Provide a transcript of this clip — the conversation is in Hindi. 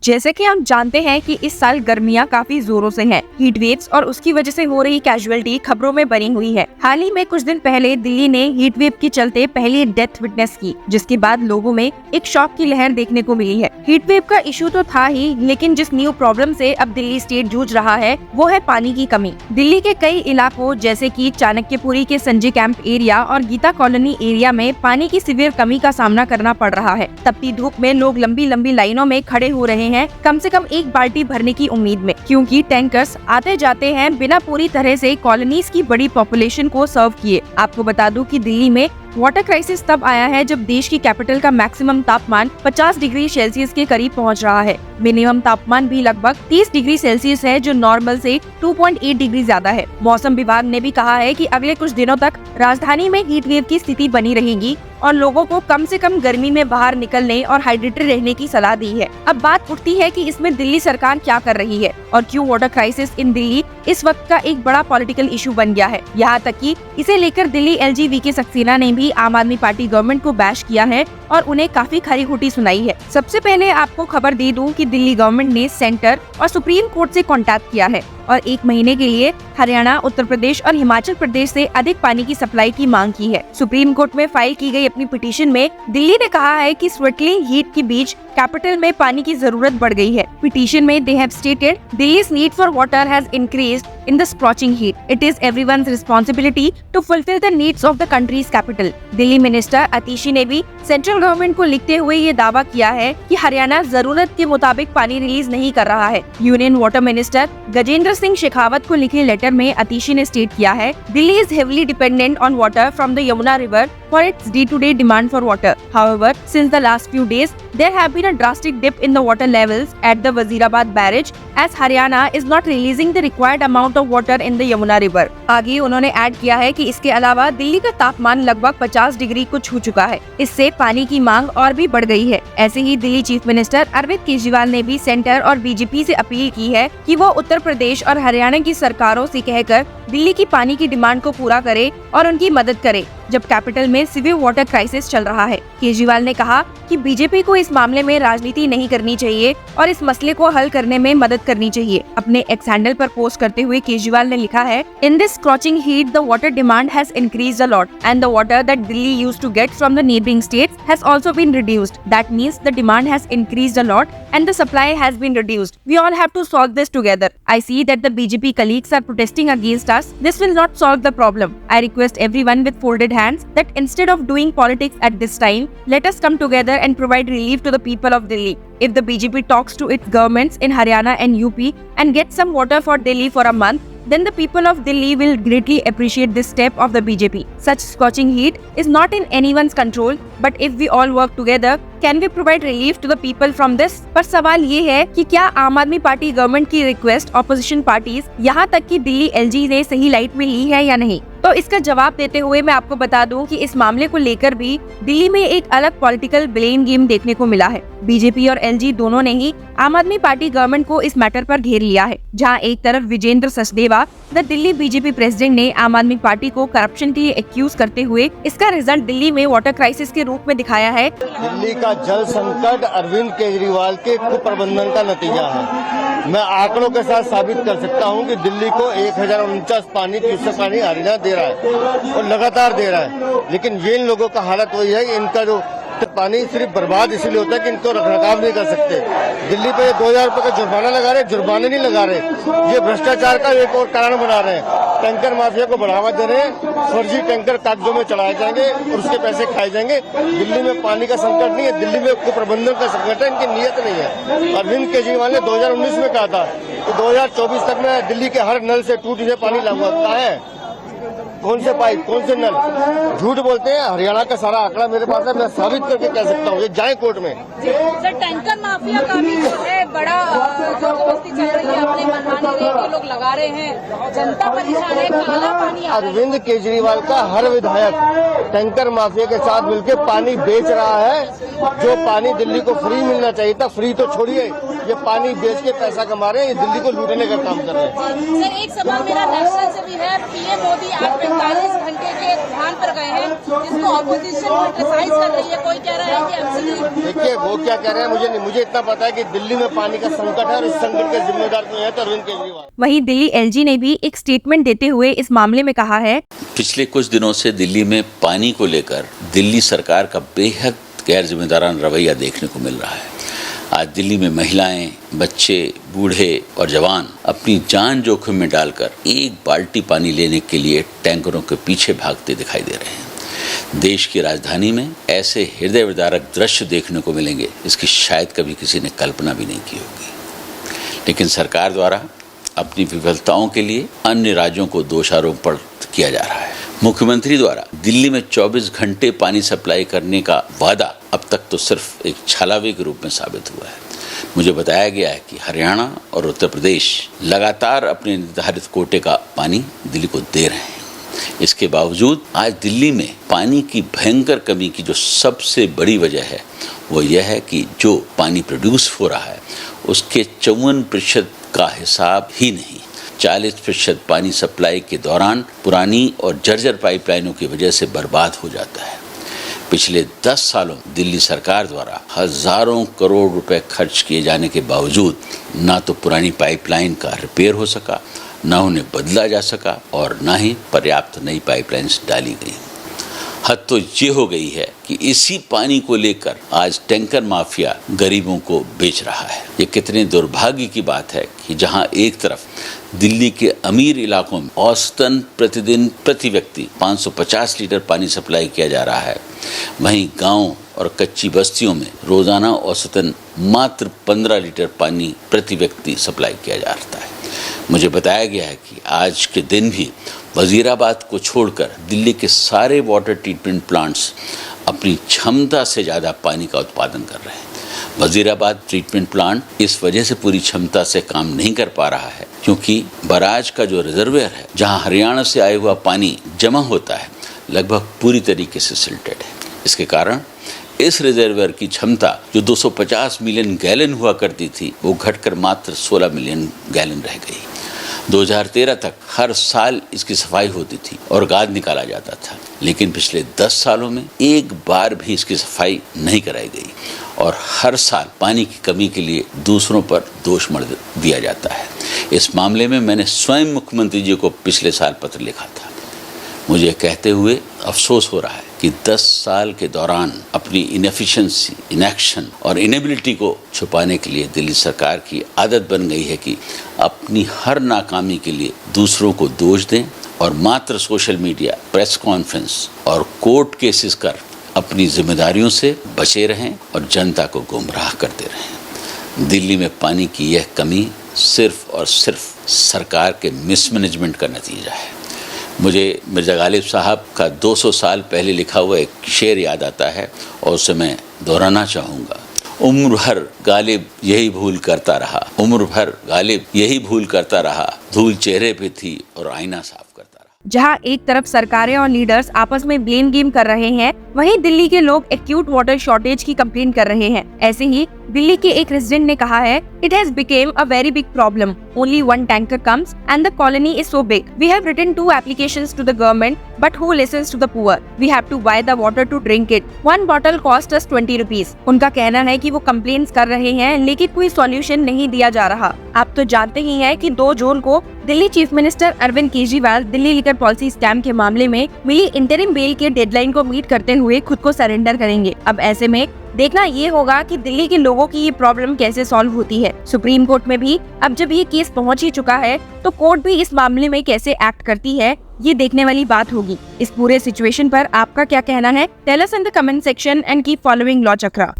जैसे कि हम जानते हैं कि इस साल गर्मियां काफी जोरों से हैं। हीट वेव्स और उसकी वजह से हो रही कैजुअलिटी खबरों में बनी हुई है। हाल ही में कुछ दिन पहले दिल्ली ने हीट वेव के चलते पहली डेथ विटनेस की, जिसके बाद लोगों में एक शॉक की लहर देखने को मिली है। हीट वेव का इशू तो था ही, लेकिन जिस न्यू प्रॉब्लम से अब दिल्ली स्टेट जूझ रहा है वो है पानी की कमी। दिल्ली के कई इलाकों जैसे कि चाणक्यपुरी के संजय कैंप एरिया और गीता कॉलोनी एरिया में पानी की सीवियर कमी का सामना करना पड़ रहा है। तपती धूप में लोग लंबी लंबी लाइनों में खड़े हो रहे हैं, कम से कम एक बाल्टी भरने की उम्मीद में, क्योंकि टैंकर्स आते जाते हैं बिना पूरी तरह से कॉलोनीज की बड़ी पॉपुलेशन को सर्व किए। आपको बता दूं कि दिल्ली में वाटर क्राइसिस तब आया है जब देश की कैपिटल का मैक्सिमम तापमान 50 डिग्री सेल्सियस के करीब पहुंच रहा है। मिनिमम तापमान भी लगभग 30 डिग्री सेल्सियस है, जो नॉर्मल से 2.8 डिग्री ज्यादा है। मौसम विभाग ने भी कहा है कि अगले कुछ दिनों तक राजधानी में हीट वेव की स्थिति बनी रहेगी और लोगों को कम से कम गर्मी में बाहर निकलने और हाइड्रेटेड रहने की सलाह दी है। अब बात उठती है कि इसमें दिल्ली सरकार क्या कर रही है और क्यों वाटर क्राइसिस इन दिल्ली इस वक्त का एक बड़ा पॉलिटिकल इशू बन गया है। यहाँ तक कि इसे लेकर दिल्ली LG वीके सक्सेना ने भी आम आदमी पार्टी गवर्नमेंट को बैश किया है और उन्हें काफी खरी खोटी सुनाई है। सबसे पहले आपको खबर दे दूं कि दिल्ली गवर्नमेंट ने सेंटर और सुप्रीम कोर्ट से कांटेक्ट किया है और 1 महीने के लिए हरियाणा, उत्तर प्रदेश और हिमाचल प्रदेश से अधिक पानी की सप्लाई की मांग की है। सुप्रीम कोर्ट में फाइल की गई अपनी पिटीशन में दिल्ली ने कहा है कि स्वेटलिंग हीट के बीच कैपिटल में पानी की जरूरत बढ़ गई है। पिटीशन में they have stated Delhi's need for water has increased in the scorching heat. It is everyone's responsibility to fulfill the needs of the country's capital. Delhi minister Atishi ने भी सेंट्रल गवर्नमेंट को लिखते हुए ये दावा किया है कि हरियाणा जरूरत के मुताबिक पानी रिलीज नहीं कर रहा है। Union water minister Gajendra Singh Shekhawat को लिखे लेटर में अतिशी ने स्टेट किया है, Delhi is heavily dependent on water from the Yamuna River for its day-to-day demand for water. However, since the last few days, there have been a drastic dip in the water levels at the Wazirabad barrage as Haryana is not releasing the required amount of water in the Yamuna River. आगे उन्होंने ऐड किया है कि इसके अलावा दिल्ली का तापमान लगभग 50 डिग्री को छू चुका है। इससे पानी की मांग और भी बढ़ गई है। ऐसे ही दिल्ली चीफ मिनिस्टर अरविंद केजरीवाल ने भी सेंटर और बीजेपी से अपील की है कि वो उत्तर प्रदेश और हरियाणा की सरकारों से कहकर दिल्ली की पानी की डिमांड को पूरा करे और उनकी मदद करे जब कैपिटल में सीवियर वाटर क्राइसिस चल रहा है। केजरीवाल ने कहा कि बीजेपी को इस मामले में राजनीति नहीं करनी चाहिए और इस मसले को हल करने में मदद करनी चाहिए। अपने एक्स हैंडल पर पोस्ट करते हुए केजरीवाल ने लिखा है, in this scorching heat the water demand has increased a lot and the water that Delhi used to get from the neighbouring states has also been reduced. That means the demand has increased a lot and the supply has been reduced. We all have to solve this together. I see that the BJP colleagues are protesting against us. This will not solve the problem. I request everyone with folded hands that instead of doing politics at this time, let us come together and provide relief to the people of Delhi. If the BJP talks to its governments in Haryana and UP and gets some water for Delhi for a month, then the people of Delhi will greatly appreciate this step of the BJP. Such scorching heat is not in anyone's control, but if we all work together, can we provide relief to the people from this? पर सवाल ये है कि क्या आम आदमी पार्टी गवर्नमेंट की रिक्वेस्ट ऑपोजिशन पार्टीज यहाँ तक कि दिल्ली LG ने सही लाइट में ली है या नहीं? तो इसका जवाब देते हुए मैं आपको बता दूं कि इस मामले को लेकर भी दिल्ली में एक अलग पॉलिटिकल ब्लेम गेम देखने को मिला है। बीजेपी और LG दोनों ने ही आम आदमी पार्टी गवर्नमेंट को इस मैटर पर घेर लिया है, जहां एक तरफ Vijender Sachdeva the Delhi BJP president ने आम आदमी पार्टी को करप्शन के लिए एक्यूज करते हुए इसका रिजल्ट दिल्ली में वाटर क्राइसिस के रूप में दिखाया है। दिल्ली का जल संकट अरविंद केजरीवाल के कुप्रबंधन का नतीजा है। मैं आंकड़ों के साथ साबित कर सकता हूं कि दिल्ली को 1049 क्यूसेक पानी हरियाणा दे रहा है और लगातार दे रहा है, लेकिन ये इन लोगों का हालत वही है कि इनका जो पानी सिर्फ बर्बाद इसलिए होता है कि इनको रखरखाव नहीं कर सकते। दिल्ली पे 2000 रुपए का जुर्माना लगा रहे, जुर्माने नहीं लगा रहे, ये भ्रष्टाचार का एक और कारण बना रहे हैं। टैंकर माफिया को बढ़ावा दे रहे हैं, फर्जी टैंकर कागजों में चढ़ाए जाएंगे और उसके पैसे खाए जाएंगे। दिल्ली में पानी का संकट नहीं है, दिल्ली में कुप्रबंधन का संकट है, इनकी नीयत नहीं है। अरविंद केजरीवाल ने 2019 में कहा था कि 2024 तक मैं दिल्ली के हर नल से टूट से पानी लाऊंगा। कहाँ है? कौन से पाइप, कौन से नल? झूठ बोलते हैं। हरियाणा का सारा आंकड़ा मेरे पास है, मैं साबित करके कह सकता हूँ, ये जाए कोर्ट में। सर, टैंकर माफिया का भी जो है बड़ा जबरदस्ती चल रही है, अपने मनमानी रेट के लोग लगा रहे हैं, जनता परेशान है, काला पानी आ रहा है। अरविंद केजरीवाल का हर विधायक टैंकर माफिया के साथ मिलकर पानी बेच रहा है। जो पानी दिल्ली को फ्री मिलना चाहिए था, फ्री तो छोड़िए, ये पानी बेच के पैसा कमा रहे हैं, ये दिल्ली को लूटने का काम कर रहे हैं। सर, एक सवाल मेरा नेशनल से भी है। पीएम मोदी आज 45 घंटे के ध्यान पर गए हैं, जिसको ऑपोजिशन क्रिटिसाइज कर रही है। कोई कह रहा है कि एमसीडी। देखिए वो क्या कह रहे हैं, मुझे इतना पता है कि दिल्ली में पानी का संकट है और इस संकट के जिम्मेदार तो है अरविंद केजरीवाल। वहीं दिल्ली एलजी ने भी एक स्टेटमेंट देते हुए इस मामले में कहा है, पिछले कुछ दिनों से दिल्ली में पानी को लेकर दिल्ली सरकार का बेहद गैर जिम्मेदाराना रवैया देखने को मिल रहा है। आज दिल्ली में महिलाएं, बच्चे, बूढ़े और जवान अपनी जान जोखिम में डालकर एक बाल्टी पानी लेने के लिए टैंकरों के पीछे भागते दिखाई दे रहे हैं। देश की राजधानी में ऐसे हृदय विदारक दृश्य देखने को मिलेंगे, इसकी शायद कभी किसी ने कल्पना भी नहीं की होगी। लेकिन सरकार द्वारा अपनी विफलताओं के लिए अन्य राज्यों को दोषारोपण किया जा रहा है। मुख्यमंत्री द्वारा दिल्ली में 24 घंटे पानी सप्लाई करने का वादा अब तक तो सिर्फ एक छलावे के रूप में साबित हुआ है। मुझे बताया गया है कि हरियाणा और उत्तर प्रदेश लगातार अपने निर्धारित कोटे का पानी दिल्ली को दे रहे हैं। इसके बावजूद आज दिल्ली में पानी की भयंकर कमी की जो सबसे बड़ी वजह है वो यह है कि जो पानी प्रोड्यूस हो रहा है उसके 54% का हिसाब ही नहीं। 40% पानी सप्लाई के दौरान पुरानी और जर्जर पाइपलाइनों की वजह से बर्बाद हो जाता है। पिछले 10 सालों दिल्ली सरकार द्वारा हजारों करोड़ रुपए खर्च किए जाने के बावजूद ना तो पुरानी पाइपलाइन का रिपेयर हो सका, ना उन्हें बदला जा सका और ना ही पर्याप्त नई पाइपलाइन्स डाली गई। हद तो ये हो गई है कि इसी पानी को लेकर आज टैंकर माफिया गरीबों को बेच रहा है। ये कितने दुर्भाग्य की बात है कि जहां एक तरफ दिल्ली के अमीर इलाकों में औसतन प्रतिदिन प्रति व्यक्ति 550 लीटर पानी सप्लाई किया जा रहा है, वहीं गांव और कच्ची बस्तियों में रोजाना औसतन मात्र 15 लीटर पानी प्रति व्यक्ति सप्लाई किया जा रहा है। मुझे बताया गया है कि आज के दिन भी वजीराबाद को छोड़कर दिल्ली के सारे वाटर ट्रीटमेंट प्लांट्स अपनी क्षमता से ज़्यादा पानी का उत्पादन कर रहे हैं। वजीराबाद ट्रीटमेंट प्लांट इस वजह से पूरी क्षमता से काम नहीं कर पा रहा है क्योंकि बराज का जो रिजर्वेयर है जहां हरियाणा से आया हुआ पानी जमा होता है लगभग पूरी तरीके से सिल्टेड है। इसके कारण इस रिजर्वेयर की क्षमता जो 250 मिलियन गैलन हुआ करती थी वो घटकर मात्र 16 मिलियन गैलन रह गई। 2013 तक हर साल इसकी सफाई होती थी और गाद निकाला जाता था, लेकिन पिछले 10 सालों में एक बार भी इसकी सफाई नहीं कराई गई और हर साल पानी की कमी के लिए दूसरों पर दोष मढ़ दिया जाता है। इस मामले में मैंने स्वयं मुख्यमंत्री जी को पिछले साल पत्र लिखा था। मुझे कहते हुए अफसोस हो रहा है कि 10 साल के दौरान अपनी इनएफिशिएंसी, इनएक्शन और इनेबिलिटी को छुपाने के लिए दिल्ली सरकार की आदत बन गई है कि अपनी हर नाकामी के लिए दूसरों को दोष दें और मात्र सोशल मीडिया, प्रेस कॉन्फ्रेंस और कोर्ट केसेस कर अपनी जिम्मेदारियों से बचे रहें और जनता को गुमराह करते रहें। दिल्ली में पानी की यह कमी सिर्फ और सिर्फ सरकार के मिसमैनेजमेंट का नतीजा है। मुझे मिर्ज़ा गालिब साहब का 200 साल पहले लिखा हुआ एक शेर याद आता है और उसे मैं दोहराना चाहूँगा। उम्र भर गालिब यही भूल करता रहा, उम्र भर गालिब यही भूल करता रहा, धूल चेहरे पे थी और आईना साफ करता रहा। जहां एक तरफ सरकारें और लीडर्स आपस में ब्लेम गेम कर रहे हैं, वहीं दिल्ली के लोग एक्यूट वाटर शॉर्टेज की कंप्लेंट कर रहे हैं। ऐसे ही दिल्ली के एक रेजिडेंट ने कहा है, it has became a very big problem, only one tanker comes and the colony is so big, we have written 2 applications to the government but who listens to the poor, we have to buy the water to drink it, one bottle cost us 20 rupees। उनका कहना है कि वो कंप्लेंट्स कर रहे हैं लेकिन कोई सॉल्यूशन नहीं दिया जा रहा। आप तो जानते ही हैं कि 2 जून को Delhi chief minister Arvind Kejriwal Delhi liquor policy scam के मामले में मिली इंटरिम बेल के डेडलाइन को मीट करते हुए खुद को सरेंडर करेंगे। अब ऐसे में देखना ये होगा कि दिल्ली के लोगों की ये प्रॉब्लम कैसे सॉल्व होती है। सुप्रीम कोर्ट में भी अब जब ये केस पहुंच ही चुका है तो कोर्ट भी इस मामले में कैसे एक्ट करती है ये देखने वाली बात होगी। इस पूरे सिचुएशन पर आपका क्या कहना है? Tell us in the comment section and keep following law chakra.